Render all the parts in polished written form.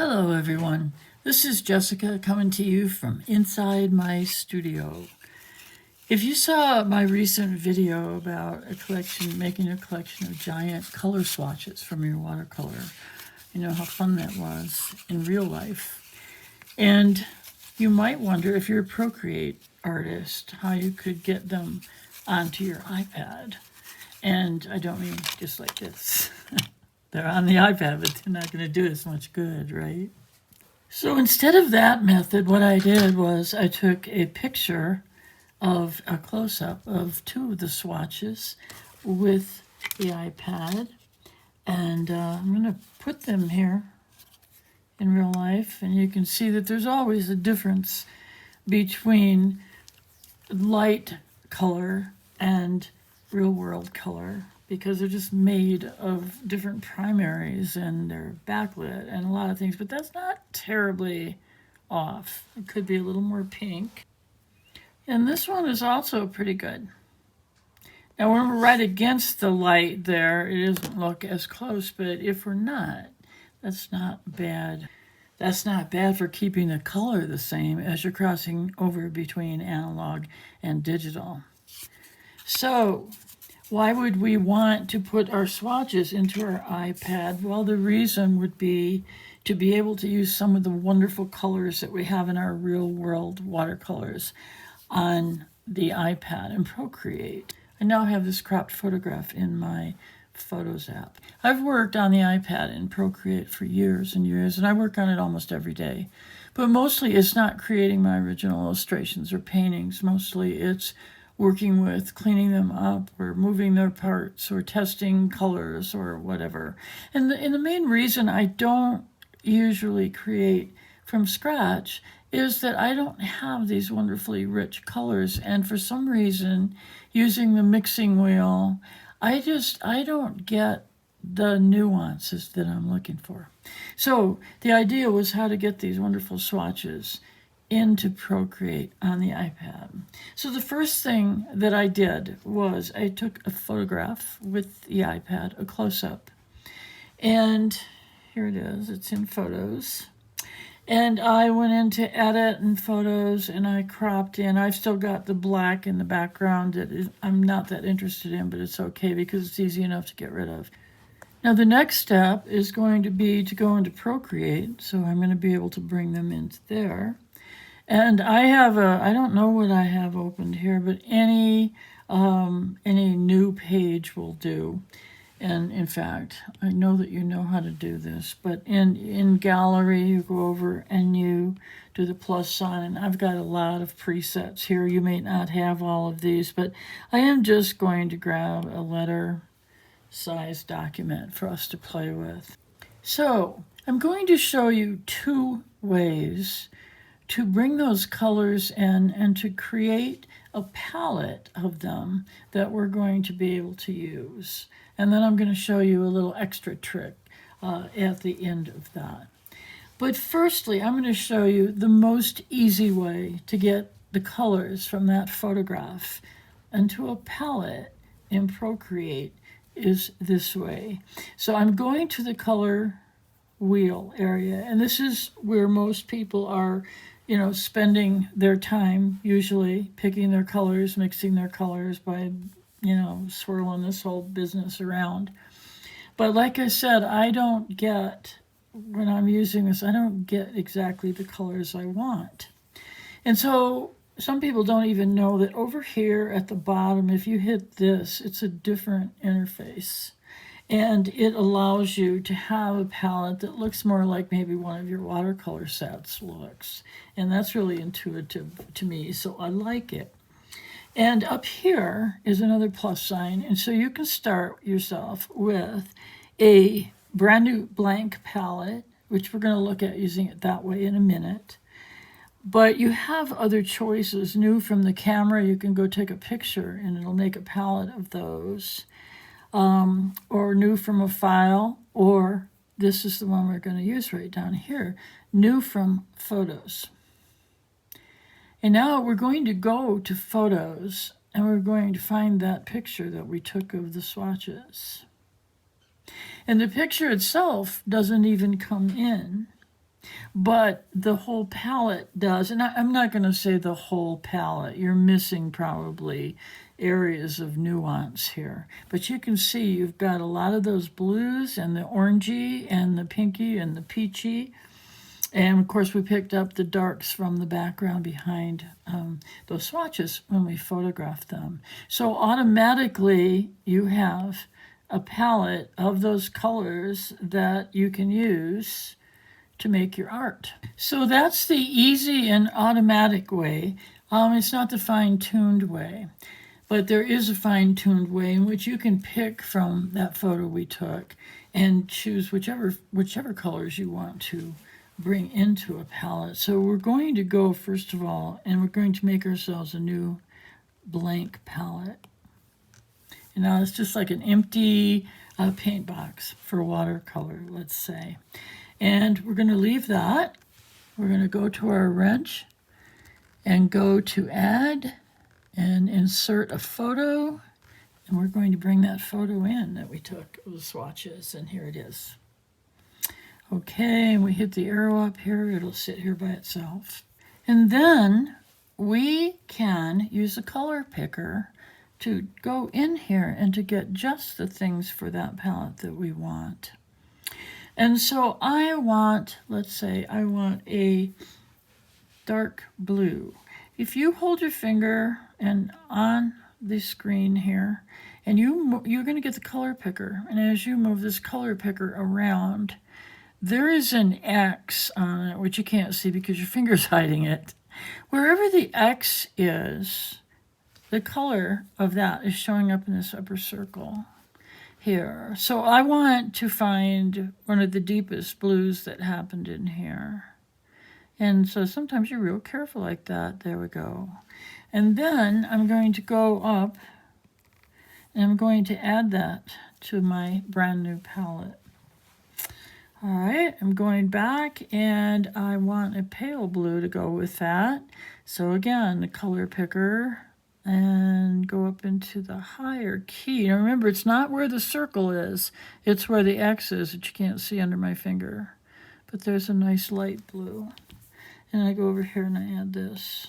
Hello everyone, this is Jessica coming to you from inside my studio. If you saw my recent video about making a collection of giant color swatches from your watercolor, you know how fun that was in real life. And you might wonder, if you're a Procreate artist, how you could get them onto your iPad. And I don't mean just like this. They're on the iPad, but they're not going to do as much good, right? So instead of that method, what I did was I took a picture of a close-up of two of the swatches with the iPad, and I'm going to put them here in real life, and you can see that there's always a difference between light color and real-world color, because they're just made of different primaries and they're backlit and a lot of things, but that's not terribly off. It could be a little more pink. And this one is also pretty good. Now when we're right against the light there, it doesn't look as close, but if we're not, that's not bad. That's not bad for keeping the color the same as you're crossing over between analog and digital. So why would we want to put our swatches into our iPad? Well, the reason would be to be able to use some of the wonderful colors that we have in our real world watercolors on the iPad and Procreate. I now have this cropped photograph in my Photos app. I've worked on the iPad in Procreate for years and years, and I work on it almost every day. But mostly it's not creating my original illustrations or paintings. Mostly it's working with cleaning them up or moving their parts or testing colors or whatever. And the main reason I don't usually create from scratch is that I don't have these wonderfully rich colors, and for some reason using the mixing wheel I don't get the nuances that I'm looking for. So the idea was how to get these wonderful swatches into Procreate on the iPad. So the first thing that I did was I took a photograph with the iPad, a close-up, and here it is, it's in Photos. And I went into Edit and Photos, and I cropped in. I've still got the black in the background that I'm not that interested in, but it's okay because it's easy enough to get rid of. Now the next step is going to be to go into Procreate, so I'm going to be able to bring them into there. And I don't know what I have opened here, but any new page will do. And in fact, I know that you know how to do this, but in Gallery, you go over and you do the plus sign. And I've got a lot of presets here. You may not have all of these, but I am just going to grab a letter size document for us to play with. So I'm going to show you two ways to bring those colors in and to create a palette of them that we're going to be able to use. And then I'm going to show you a little extra trick at the end of that. But firstly, I'm going to show you the most easy way to get the colors from that photograph into a palette in Procreate is this way. So I'm going to the color wheel area, and this is where most people are spending their time, usually picking their colors, mixing their colors by, swirling this whole business around. But like I said, when I'm using this, I don't get exactly the colors I want. And so some people don't even know that over here at the bottom, if you hit this, it's a different interface. And it allows you to have a palette that looks more like maybe one of your watercolor sets looks. And that's really intuitive to me, so I like it. And up here is another plus sign. And so you can start yourself with a brand new blank palette, which we're going to look at using it that way in a minute. But you have other choices. New from the camera, you can go take a picture and it'll make a palette of those. Or new from a file, or this is the one we're going to use right down here, new from Photos. And now we're going to go to Photos, and we're going to find that picture that we took of the swatches. And the picture itself doesn't even come in but the whole palette does. And I'm not going to say the whole palette. You're missing probably areas of nuance here. But you can see you've got a lot of those blues and the orangey and the pinky and the peachy. And of course, we picked up the darks from the background behind those swatches when we photographed them. So automatically, you have a palette of those colors that you can use to make your art. So that's the easy and automatic way. It's not the fine-tuned way, but there is a fine-tuned way in which you can pick from that photo we took and choose whichever colors you want to bring into a palette. So we're going to go, first of all, and we're going to make ourselves a new blank palette. And now it's just like an empty paint box for watercolor, let's say. And we're going to leave that. We're going to go to our wrench and go to Add and insert a photo. And we're going to bring that photo in that we took of the swatches. And here it is. Okay, and we hit the arrow up here. It'll sit here by itself. And then we can use a color picker to go in here and to get just the things for that palette that we want. And so I want, let's say, I want a dark blue. If you hold your finger and on the screen here, and you're going to get the color picker, and as you move this color picker around, there is an X on it, which you can't see because your finger's hiding it. Wherever the X is, the color of that is showing up in this upper circle here. So I want to find one of the deepest blues that happened in here. And so sometimes you're real careful like that. There we go. And then I'm going to go up and I'm going to add that to my brand new palette. All right, I'm going back and I want a pale blue to go with that. So again, the color picker, and go up into the higher key. Now remember, it's not where the circle is. It's where the X is that you can't see under my finger. But there's a nice light blue. And I go over here and I add this.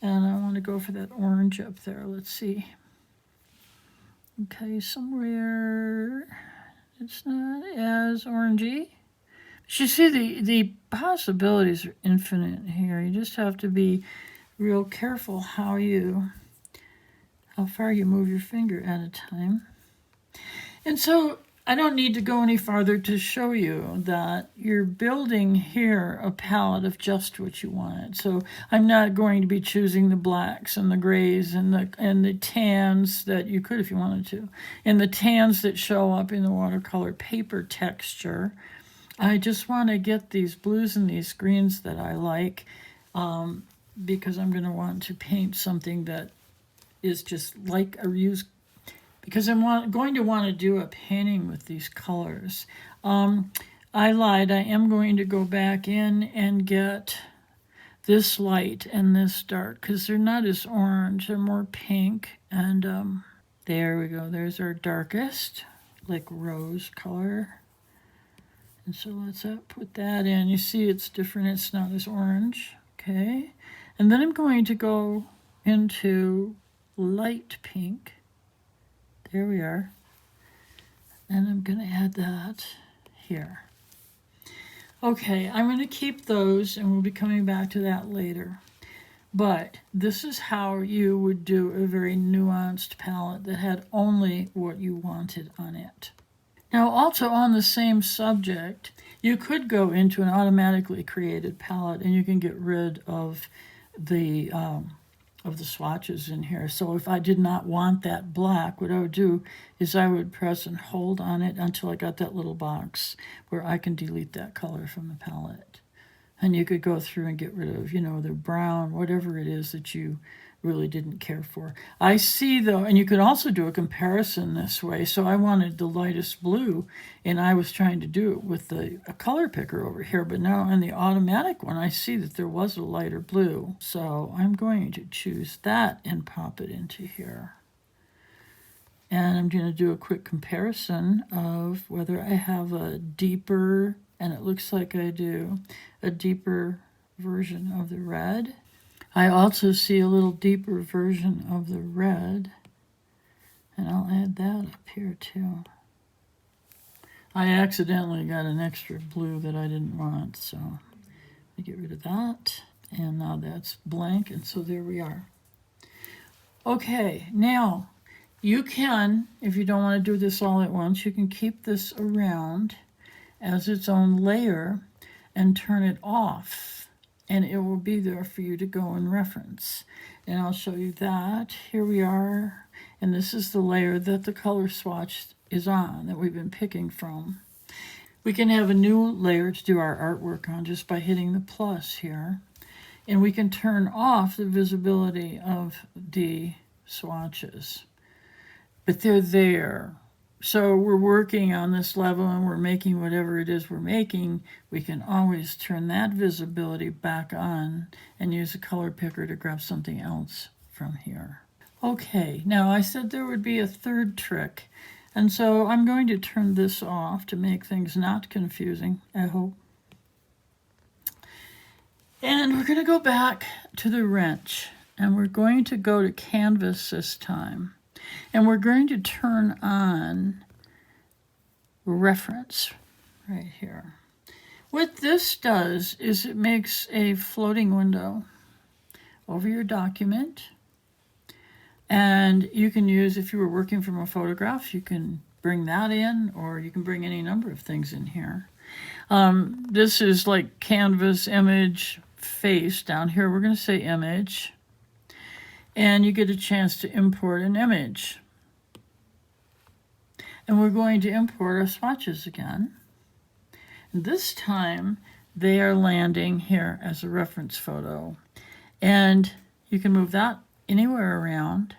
And I want to go for that orange up there. Let's see. Okay, somewhere it's not as orangey. But you see the possibilities are infinite here. You just have to be real careful how far you move your finger at a time. And so I don't need to go any farther to show you that you're building here a palette of just what you want. So I'm not going to be choosing the blacks and the grays and the tans that you could if you wanted to, and the tans that show up in the watercolor paper texture. I just want to get these blues and these greens that I like, because I'm going to want to paint something that is just like a use, because I'm going to want to do a painting with these colors. I lied. I am going to go back in and get this light and this dark, because they're not as orange. They're more pink. And there we go. There's our darkest, like rose color. And so let's put that in. You see it's different. It's not as orange. Okay. And then I'm going to go into light pink. There we are. And I'm going to add that here. Okay, I'm going to keep those, and we'll be coming back to that later. But this is how you would do a very nuanced palette that had only what you wanted on it. Now, also on the same subject, you could go into an automatically created palette, and you can get rid of the swatches in here. So if I did not want that black, what I would do is I would press and hold on it until I got that little box where I can delete that color from the palette. And you could go through and get rid of, the brown, whatever it is that you really didn't care for. I see, though, and you could also do a comparison this way. So I wanted the lightest blue, and I was trying to do it with a color picker over here. But now on the automatic one, I see that there was a lighter blue. So I'm going to choose that and pop it into here. And I'm going to do a quick comparison of whether I have a deeper and it looks like I do a deeper version of the red. I also see a little deeper version of the red, and I'll add that up here too. I accidentally got an extra blue that I didn't want, so I get rid of that. And now that's blank, and so there we are. Okay, now you can, if you don't want to do this all at once, you can keep this around as its own layer and turn it off, and it will be there for you to go and reference. And I'll show you that. Here we are, and this is the layer that the color swatch is on, that we've been picking from. We can have a new layer to do our artwork on just by hitting the plus here. And we can turn off the visibility of the swatches. But they're there. So we're working on this level and we're making whatever it is we're making. We can always turn that visibility back on and use a color picker to grab something else from here. Okay, now I said there would be a third trick. And so I'm going to turn this off to make things not confusing, I hope. And we're going to go back to the wrench, and we're going to go to canvas this time. And we're going to turn on reference right here. What this does is it makes a floating window over your document. And you can use, if you were working from a photograph, you can bring that in, or you can bring any number of things in here. This is like canvas, image, face. Down here we're going to say image. And you get a chance to import an image. And we're going to import our swatches again. And this time they are landing here as a reference photo. And you can move that anywhere around,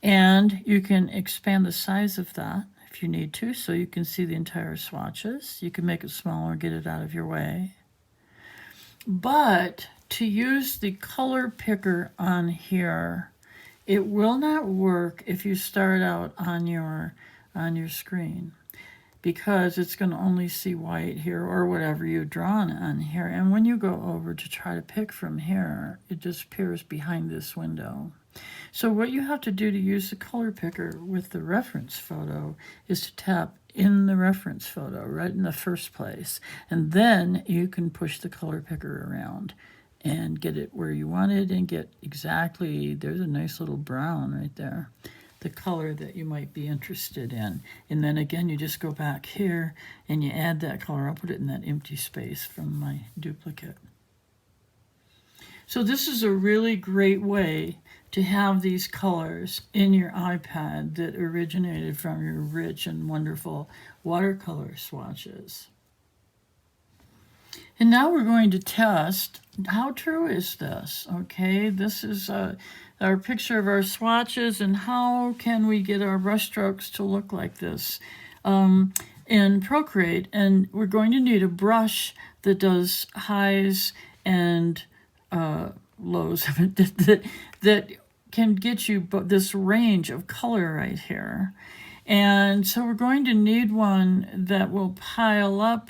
and you can expand the size of that if you need to, so you can see the entire swatches. You can make it smaller, get it out of your way. But to use the color picker on here, it will not work if you start out on your screen, because it's going to only see white here or whatever you've drawn on here. And when you go over to try to pick from here, it disappears behind this window. So what you have to do to use the color picker with the reference photo is to tap in the reference photo right in the first place. And then you can push the color picker around and get it where you want it and get exactly, there's a nice little brown right there, the color that you might be interested in. And then again, you just go back here and you add that color. I'll put it in that empty space from my duplicate. So this is a really great way to have these colors in your iPad that originated from your rich and wonderful watercolor swatches. And now we're going to test how true is this, okay? This is our picture of our swatches, and how can we get our brush strokes to look like this in Procreate. And we're going to need a brush that does highs and lows that can get you this range of color right here. And so we're going to need one that will pile up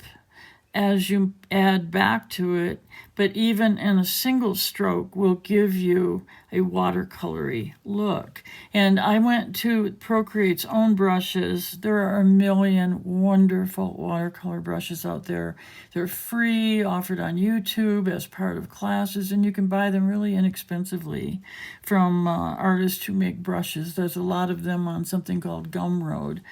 as you add back to it, but even in a single stroke will give you a watercolory look. And I went to Procreate's own brushes. There are a million wonderful watercolor brushes out there. They're free, offered on YouTube as part of classes, and you can buy them really inexpensively from artists who make brushes. There's a lot of them on something called Gumroad.com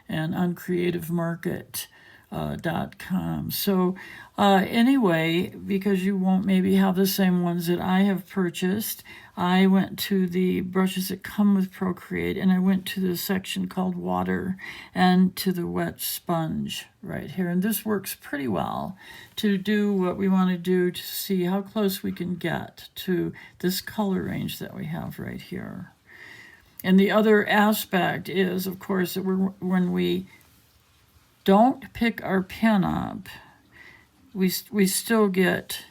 and on Creative Market. .com. So anyway, because you won't maybe have the same ones that I have purchased, I went to the brushes that come with Procreate, and I went to the section called Water and to the wet sponge right here. And this works pretty well to do what we want to do to see how close we can get to this color range that we have right here. And the other aspect is, of course, that when we don't pick our pen up, we still get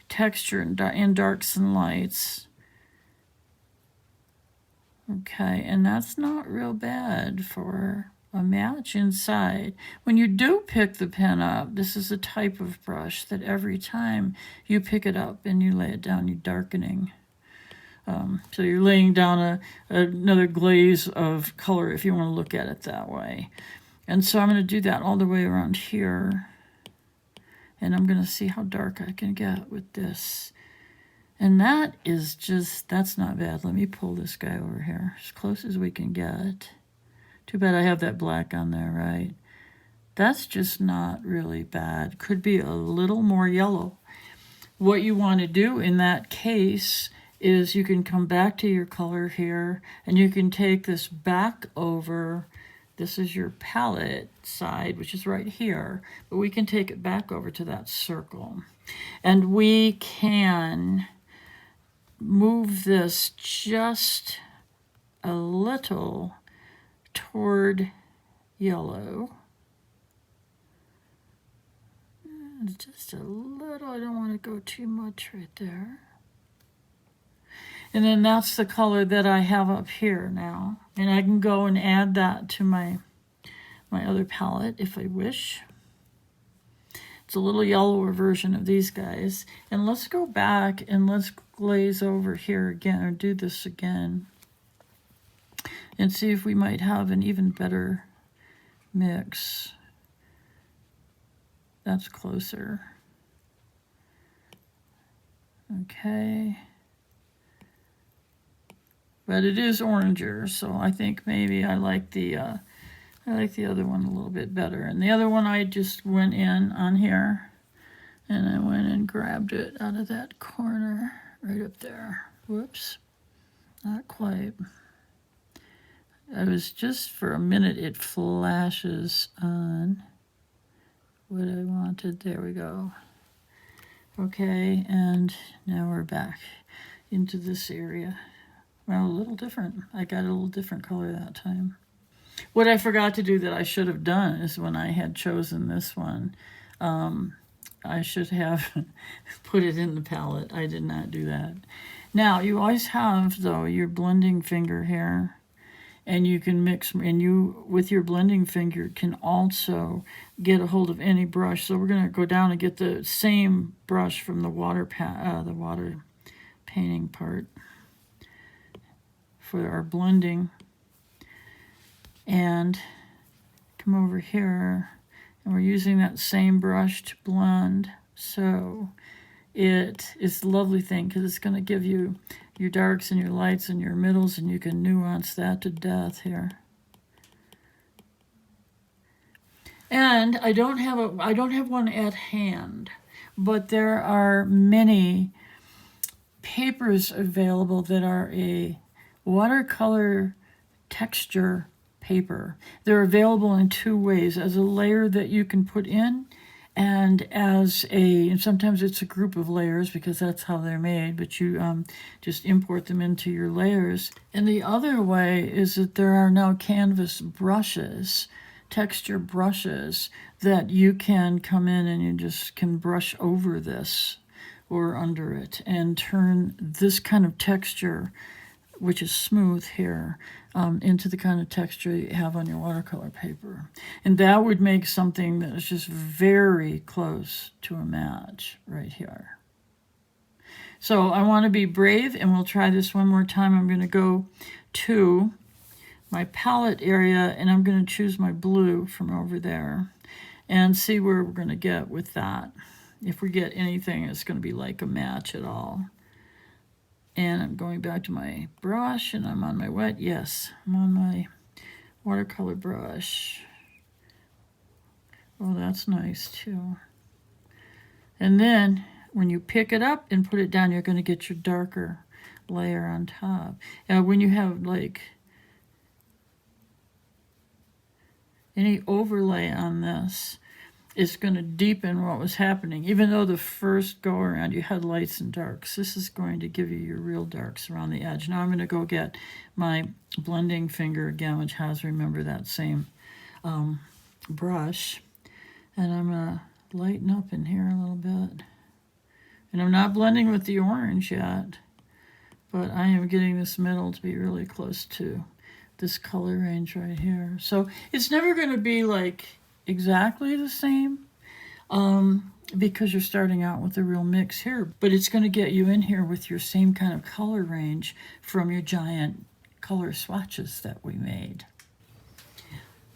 texture in darks and lights. Okay, and that's not real bad for a match inside. When you do pick the pen up, this is a type of brush that every time you pick it up and you lay it down, you're darkening. So you're laying down another glaze of color if you want to look at it that way. And so I'm going to do that all the way around here. And I'm going to see how dark I can get with this. And that is just, that's not bad. Let me pull this guy over here as close as we can get. Too bad I have that black on there, right? That's just not really bad. Could be a little more yellow. What you want to do in that case is you can come back to your color here, and you can take this back over. This is your palette side, which is right here, but we can take it back over to that circle. And we can move this just a little toward yellow. Just a little, I don't want to go too much right there. And then that's the color that I have up here now. And I can go and add that to my other palette if I wish. It's a little yellower version of these guys. And let's go back and let's glaze over here again, or do this again, and see if we might have an even better mix. That's closer. Okay. But it is oranger, so I think maybe I like the other one a little bit better. And the other one, I just went in on here, and I went and grabbed it out of that corner right up there. Whoops, not quite. I was just, for a minute, it flashes on what I wanted. There we go. Okay, and now we're back into this area. Well, a little different. I got a little different color that time. What I forgot to do that I should have done is when I had chosen this one, I should have put it in the palette. I did not do that. Now, you always have, though, your blending finger here, and you can mix, and you, with your blending finger, can also get a hold of any brush. So we're going to go down and get the same brush from the water painting part for our blending, and come over here, and we're using that same brush to blend. So it is a lovely thing because it's going to give you your darks and your lights and your middles, and you can nuance that to death here. And I don't have one at hand, but there are many papers available that are a watercolor texture paper. They're available in two ways: as a layer that you can put in, and sometimes it's a group of layers because that's how they're made, but you just import them into your layers. And the other way is that there are now canvas brushes, texture brushes, that you can come in and you just can brush over this or under it and turn this kind of texture, which is smooth here, into the kind of texture you have on your watercolor paper. And that would make something that is just very close to a match right here. So I want to be brave, and we'll try this one more time. I'm going to go to my palette area, and I'm going to choose my blue from over there and see where we're going to get with that. If we get anything, it's going to be like a match at all. And I'm going back to my brush, and I'm on my wet. Yes, I'm on my watercolor brush. Oh, that's nice too. And then when you pick it up and put it down, you're going to get your darker layer on top. When you have like any overlay on this, it's going to deepen what was happening. Even though the first go around you had lights and darks, this is going to give you your real darks around the edge. Now I'm going to go get my blending finger again, which has, remember, that same brush. And I'm going to lighten up in here a little bit. And I'm not blending with the orange yet, but I am getting this middle to be really close to this color range right here. So it's never going to be like exactly the same because you're starting out with a real mix here, but it's going to get you in here with your same kind of color range from your giant color swatches that we made.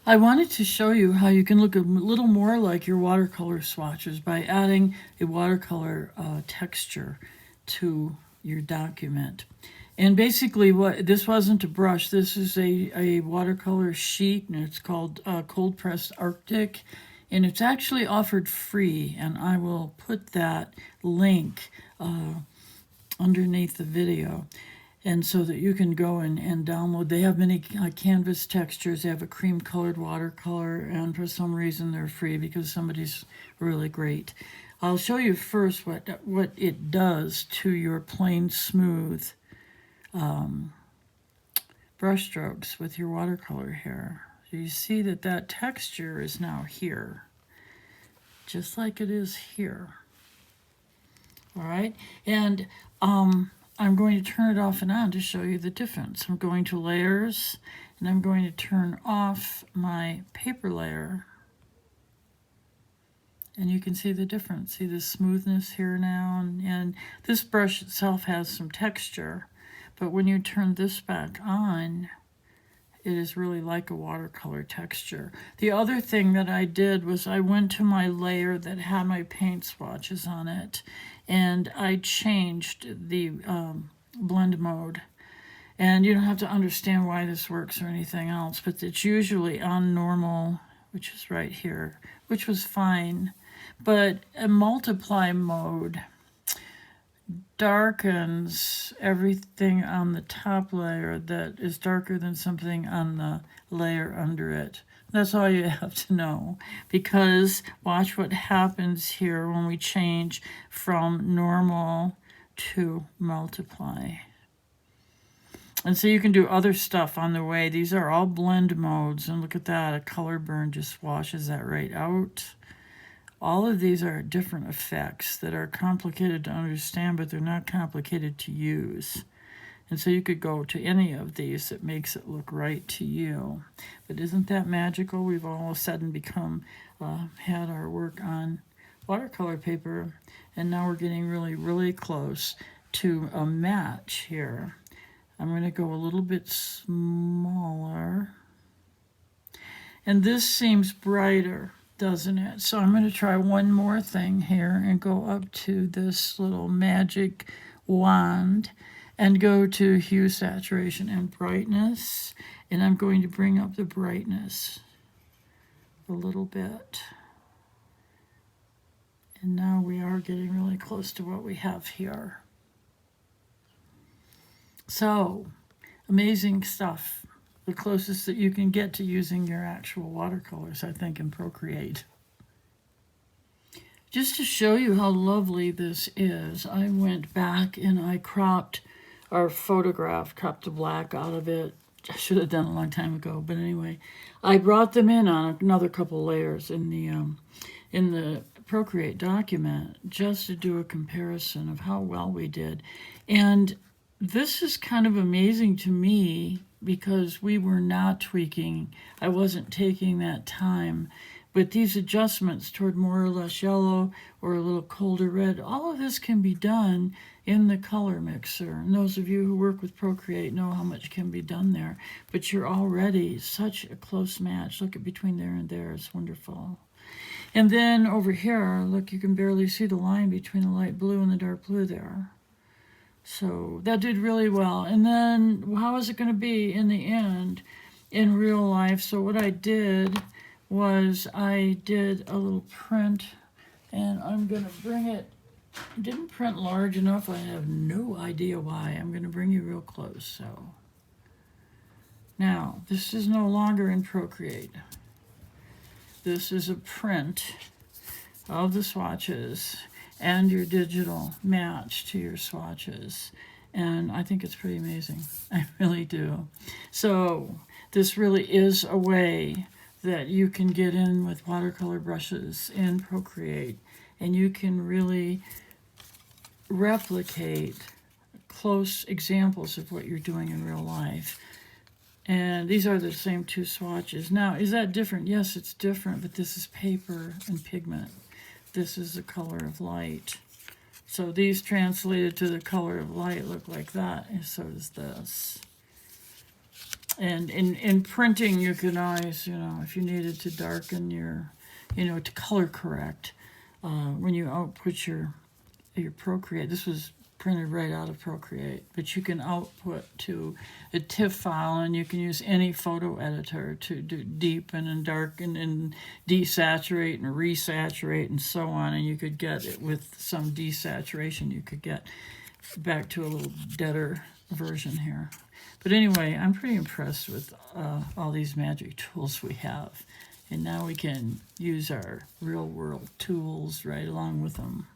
I wanted to show you how you can look a little more like your watercolor swatches by adding a watercolor texture to your document. And basically, this wasn't a brush. This is a watercolor sheet, and it's called Cold Pressed Arctic, and it's actually offered free. And I will put that link underneath the video, and so that you can go and download. They have many canvas textures. They have a cream-colored watercolor, and for some reason they're free because somebody's really great. I'll show you first what it does to your plain smooth brush strokes with your watercolor here. So you see that texture is now here, just like it is here. All right, and I'm going to turn it off and on to show you the difference. I'm going to layers, and I'm going to turn off my paper layer. And you can see the difference. See the smoothness here now? And this brush itself has some texture, but when you turn this back on, it is really like a watercolor texture. The other thing that I did was I went to my layer that had my paint swatches on it, and I changed the blend mode. And you don't have to understand why this works or anything else, but it's usually on normal, which is right here, which was fine. But a multiply mode darkens everything on the top layer that is darker than something on the layer under it. That's all you have to know, because watch what happens here when we change from normal to multiply. And so you can do other stuff on the way. These are all blend modes, and look at that, a color burn just washes that right out. All of these are different effects that are complicated to understand, but they're not complicated to use. And so you could go to any of these that makes it look right to you. But isn't that magical? We've all of a sudden become, had our work on watercolor paper, and now we're getting really, really close to a match here. I'm going to go a little bit smaller. And this seems brighter, doesn't it? So I'm going to try one more thing here and go up to this little magic wand and go to hue, saturation, and brightness. And I'm going to bring up the brightness a little bit. And now we are getting really close to what we have here. So, amazing stuff. The closest that you can get to using your actual watercolors, I think, in Procreate. Just to show you how lovely this is, I went back and I cropped our photograph, cropped the black out of it. I should have done it a long time ago, but anyway, I brought them in on another couple layers in the Procreate document just to do a comparison of how well we did. And this is kind of amazing to me because we were not tweaking. I wasn't taking that time. But these adjustments toward more or less yellow or a little colder red, all of this can be done in the color mixer. And those of you who work with Procreate know how much can be done there. But you're already such a close match. Look at between there and there. It's wonderful. And then over here, look, you can barely see the line between the light blue and the dark blue there. So that did really well. And then how is it going to be in the end in real life? So what I did was I did a little print, and I'm going to bring it. I didn't print large enough. I have no idea why. I'm going to bring you real close. So now this is no longer in Procreate. This is a print of the swatches and your digital match to your swatches. And I think it's pretty amazing. I really do. So this really is a way that you can get in with watercolor brushes in Procreate, and you can really replicate close examples of what you're doing in real life. And these are the same two swatches. Now, is that different? Yes, it's different, but this is paper and pigment. This is the color of light. So these translated to the color of light look like that, and so does this. And in printing, you can always, if you needed to darken your, to color correct, when you output your Procreate, this was printed right out of Procreate, but you can output to a TIFF file, and you can use any photo editor to do deepen and darken and desaturate and resaturate and so on, and you could get it with some desaturation, you could get back to a little deader version here. But anyway, I'm pretty impressed with all these magic tools we have, and now we can use our real world tools right along with them.